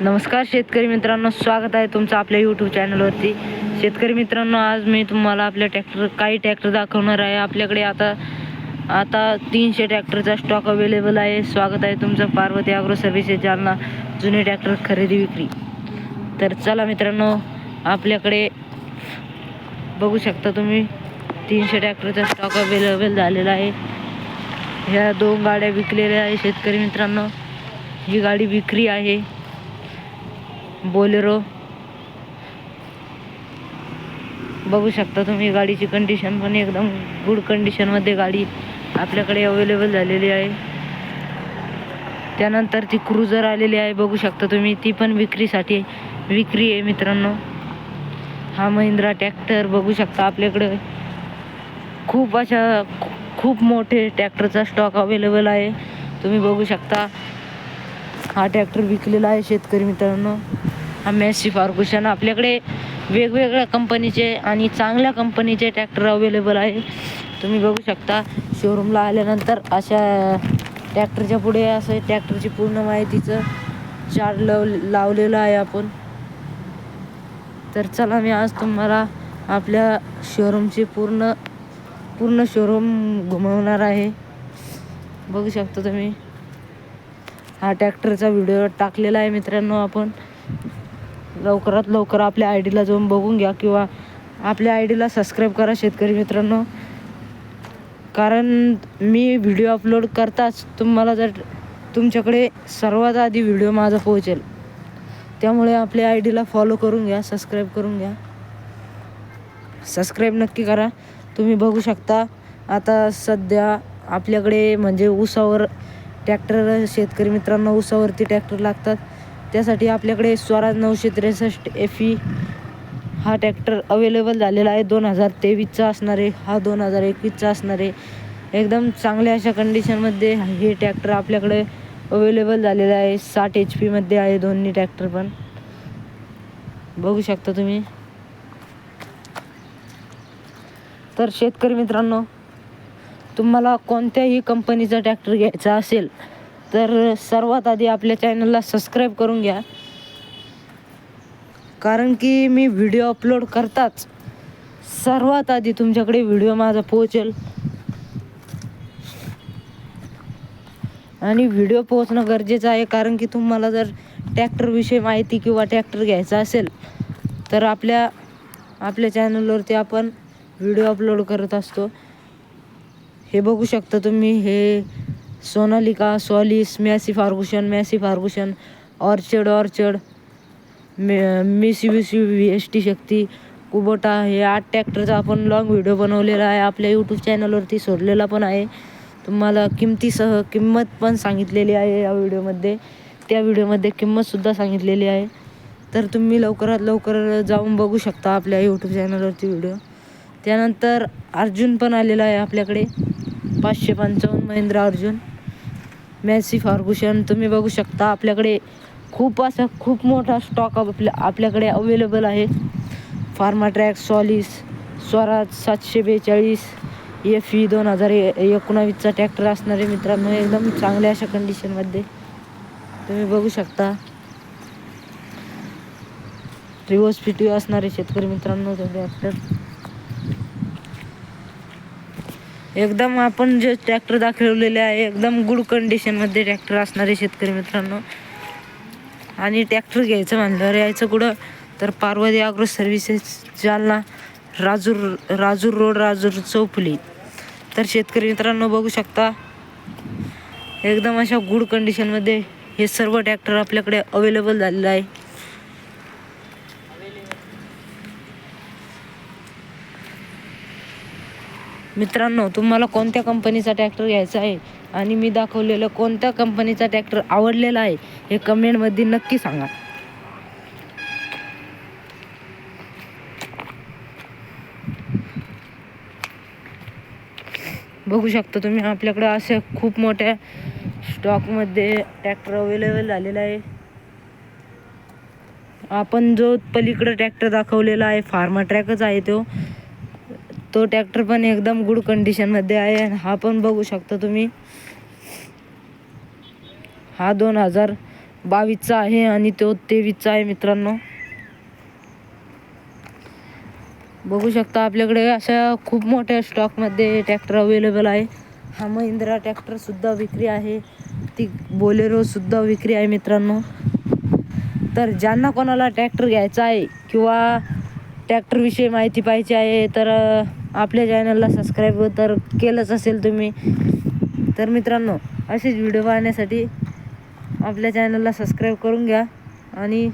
नमस्कार शेतकरी मित्रांनो, स्वागत आहे तुमचं आपल्या यूट्यूब चॅनलवरती. शेतकरी मित्रांनो, आज मी तुम्हाला आपल्या काही ट्रॅक्टर दाखवणार आहे. आपल्याकडे आता 300 ट्रॅक्टरचा स्टॉक अवेलेबल आहे. स्वागत आहे तुमचं पार्वती ॲग्रो सर्व्हिसेस जालना, जुने ट्रॅक्टर खरेदी विक्री. तर चला मित्रांनो, आपल्याकडे बघू शकता तुम्ही 300 ट्रॅक्टरचा स्टॉक अवेलेबल झालेला आहे. ह्या 2 गाड्या विकलेल्या आहे. शेतकरी मित्रांनो, ही गाडी विक्री आहे, बोलेरो. बघू शकता तुम्ही, गाडीची कंडिशन पण एकदम गुड कंडिशनमध्ये गाडी आपल्याकडे अवेलेबल झालेली आहे. त्यानंतर ती क्रुझर आलेली आहे, बघू शकता तुम्ही, ती पण विक्री आहे मित्रांनो. हा महिंद्रा ट्रॅक्टर बघू शकता, आपल्याकडे खूप मोठे ट्रॅक्टरचा स्टॉक अवेलेबल आहे. तुम्ही बघू शकता, हा ट्रॅक्टर विकलेला आहे शेतकरी मित्रांनो. हा मॅसी फर्ग्युसन. आपल्याकडे वेगवेगळ्या कंपनीचे आणि चांगल्या कंपनीचे ट्रॅक्टर अवेलेबल आहे. तुम्ही बघू शकता, शोरूमला आल्यानंतर अशा ट्रॅक्टरच्या पुढे असं ट्रॅक्टरची पूर्ण माहितीचं चार्ट लावलेलं आहे आपण. तर चला, मी आज तुम्हाला आपल्या शोरूमची पूर्ण शोरूम घुमवणार आहे. बघू शकता तुम्ही, हा ट्रॅक्टरचा व्हिडिओ टाकलेला आहे मित्रांनो. आपण लवकरात लवकर आपल्या आय डीला जाऊन बघून घ्या, किंवा आपल्या आय डीला सबस्क्राईब करा शेतकरी मित्रांनो. कारण मी व्हिडिओ अपलोड करताच तुमच्याकडे सर्वात आधी व्हिडिओ माझा पोहोचेल. त्यामुळे आपल्या आय डीला फॉलो करून घ्या, सबस्क्राईब करून घ्या. सबस्क्राईब नक्की करा. तुम्ही बघू शकता, आता सध्या आपल्याकडे म्हणजे ऊसावर ट्रॅक्टर, शेतकरी मित्रांनो, ऊसावरती ट्रॅक्टर लागतात. त्यासाठी आपल्याकडे स्वराज 963 FE हा ट्रॅक्टर अवेलेबल झालेला आहे. 2023चा असणार आहे, हा 2021चा असणार आहे. एकदम चांगल्या अशा कंडिशनमध्ये हे ट्रॅक्टर आपल्याकडे अवेलेबल झालेलं आहे. 60 HP मध्ये आहे दोन्ही ट्रॅक्टर पण. बघू शकता तुम्ही. तर शेतकरी मित्रांनो, तुम्हाला कोणत्याही कंपनीचा ट्रॅक्टर घ्यायचा असेल तर सर्वात आधी आपल्या चॅनलला सबस्क्राईब करून घ्या. कारण की मी व्हिडिओ अपलोड करताच सर्वात आधी तुमच्याकडे व्हिडिओ माझा पोहोचेल. आणि व्हिडिओ पोहोचणं गरजेचं आहे, कारण की तुम्हाला जर ट्रॅक्टरविषयी माहिती किंवा ट्रॅक्टर घ्यायचा असेल तर आपल्या चॅनलवरती आपण व्हिडिओ अपलोड करत असतो. हे बघू शकता तुम्ही, हे Sonalika, Solis, Massey Ferguson, orchard, Mitsubishi VST Shakti, Kubota, हे 8 ट्रॅक्टरचा आपण लॉंग व्हिडिओ बनवलेला आहे. आपल्या यूट्यूब चॅनलवरती सोडलेला पण आहे. तुम्हाला किमतीसह किंमत पण सांगितलेली आहे या व्हिडिओमध्ये. त्या व्हिडिओमध्ये किंमतसुद्धा सांगितलेली आहे. तर तुम्ही लवकरात लवकर जाऊन बघू शकता आपल्या यूट्यूब चॅनलवरती व्हिडिओ. त्यानंतर अर्जुन पण आलेला आहे आपल्याकडे, 555 महिंद्रा अर्जुन, मॅसी फर्ग्युसन. तुम्ही बघू शकता, आपल्याकडे खूप मोठा स्टॉक आपल्याकडे अवेलेबल आहे. फार्माट्रॅक, सॉलिस, स्वराज 742 FE 2019चा ट्रॅक्टर असणार आहे मित्रांनो. एकदम चांगल्या अशा कंडिशनमध्ये तुम्ही बघू शकता. रिवर्स PTO असणारे शेतकरी मित्रांनो तो ट्रॅक्टर. एकदम आपण जे ट्रॅक्टर दाखवलेले आहे, एकदम गुड कंडिशनमध्ये ट्रॅक्टर असणारे शेतकरी मित्रांनो. आणि ट्रॅक्टर घ्यायचं म्हणल्यावर यायचं कुठं, तर Parvati agro services Jalna, Rajur road, Rajur चौफुली. तर शेतकरी मित्रांनो, बघू शकता, एकदम अशा गुड कंडिशनमध्ये हे सर्व ट्रॅक्टर आपल्याकडे अवेलेबल झालेलं आहे. मित्रांनो, तुम्हाला कोणत्या कंपनीचा ट्रॅक्टर घ्यायचा आहे आणि मी दाखवलेलं कोणत्या कंपनीचा ट्रॅक्टर आवडलेला आहे हे कमेंटमध्ये नक्की सांगा. बघू शकता तुम्ही, आपल्याकडे असे खूप मोठ्या स्टॉकमध्ये ट्रॅक्टर अवेलेबल झालेला आहे. आपण जो पलीकडे ट्रॅक्टर दाखवलेला आहे, फार्मा ट्रॅकच आहे तो ट्रॅक्टर पण एकदम गुड कंडिशनमध्ये आहे. हा पण बघू शकता तुम्ही, हा 22चा आहे आणि तो 23चा आहे मित्रांनो. बघू शकता आपल्याकडे अशा खूप मोठ्या स्टॉकमध्ये ट्रॅक्टर अवेलेबल आहे. हा महिंद्रा ट्रॅक्टरसुद्धा विक्री आहे, ती बोलेरोसुद्धा विक्री आहे मित्रांनो. तर ज्यांना कोणाला ट्रॅक्टर घ्यायचा आहे किंवा ट्रॅक्टरविषयी माहिती पाहिजे आहे तर आपल्या चॅनलला सबस्क्राईब तर केलंच असेल तुम्ही. तर मित्रांनो, असेच व्हिडिओ पाहण्यासाठी आपल्या चॅनलला सबस्क्राईब करून घ्या आणि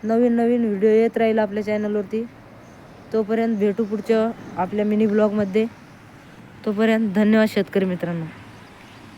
नवीन नवीन व्हिडिओ येत राहील आपल्या चॅनलवरती. तोपर्यंत भेटू पुढच्या आपल्या मिनी ब्लॉगमध्ये. तोपर्यंत धन्यवाद शेतकरी मित्रांनो.